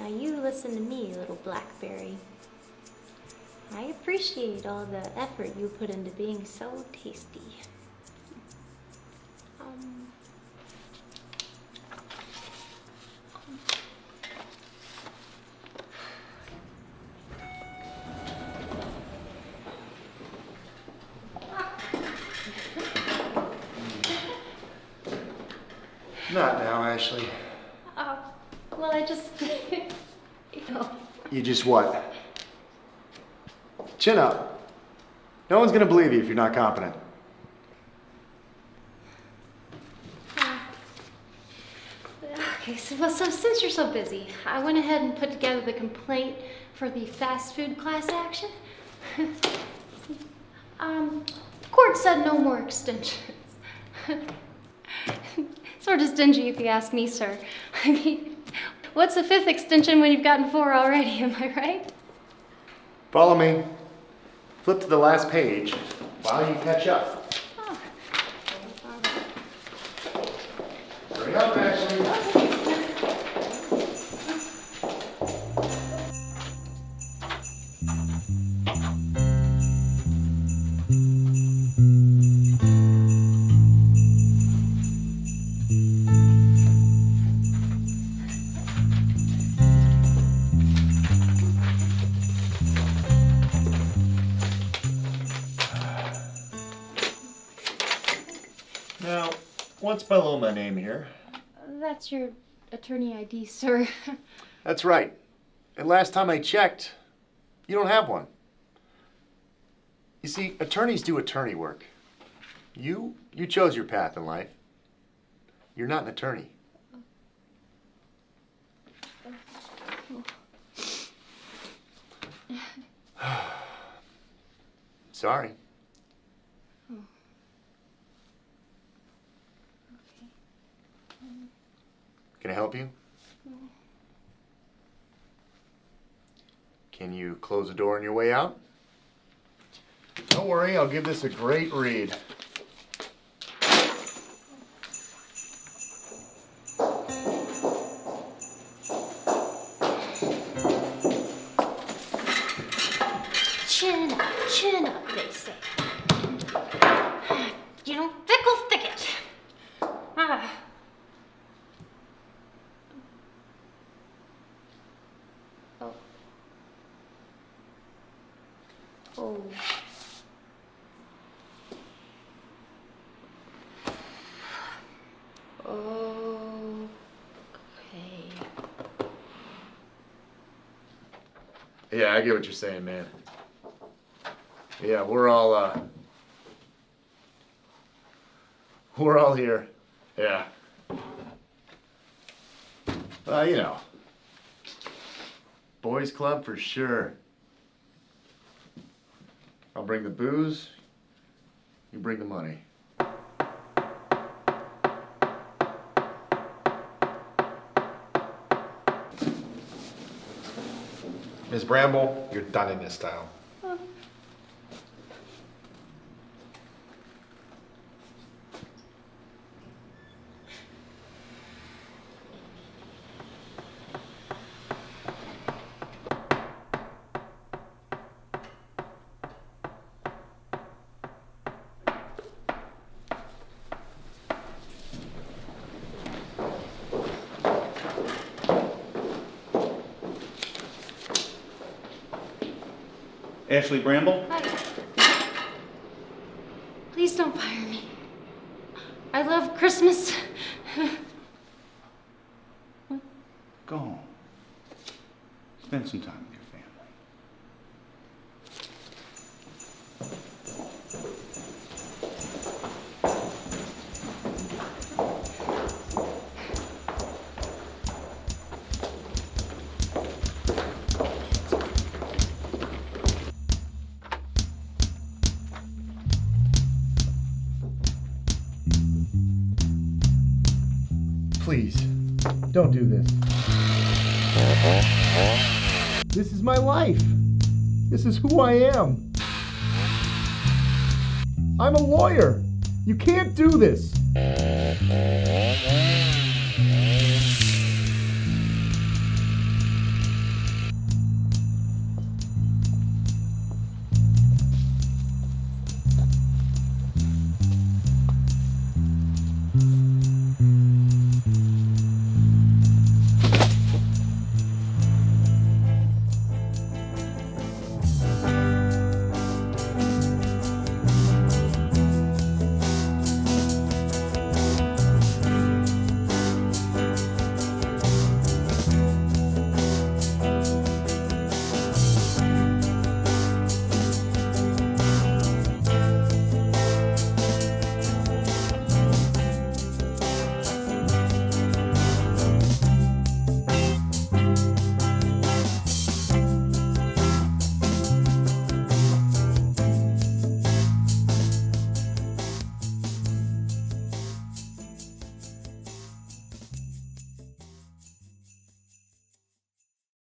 Now you listen to me, little blackberry. I appreciate all the effort you put into being so tasty. Not now, Ashley. Well, I just, You just what? Chin up. No one's gonna believe you if you're not competent. Okay, so since you're so busy, I went ahead and put together the complaint for the fast food class action. Court said no more extensions. Sort of stingy if you ask me, sir. I mean, what's the 5th extension when you've gotten 4 already, am I right? Follow me. Flip to the last page while you catch up. Oh. Hurry up, Ashley. Now, what's below my name here? That's your attorney ID, sir. That's right. And last time I checked, you don't have one. You see, attorneys do attorney work. You chose your path in life. You're not an attorney. Sorry. Can I help you? Can you close the door on your way out? Don't worry, I'll give this a great read. Chin up, they say. You don't fickle thicket. Oh. Okay. Yeah, I get what you're saying, man. Yeah, we're all here. Yeah. You know, boys club for sure. I'll bring the booze, you bring the money. Ms. Bramble, you're done in this town. Ashley Bramble? Hi. Please don't fire me. I love Christmas. Go home. Spend some time with your family. Please, don't do this. This is my life. This is who I am. I'm a lawyer. You can't do this.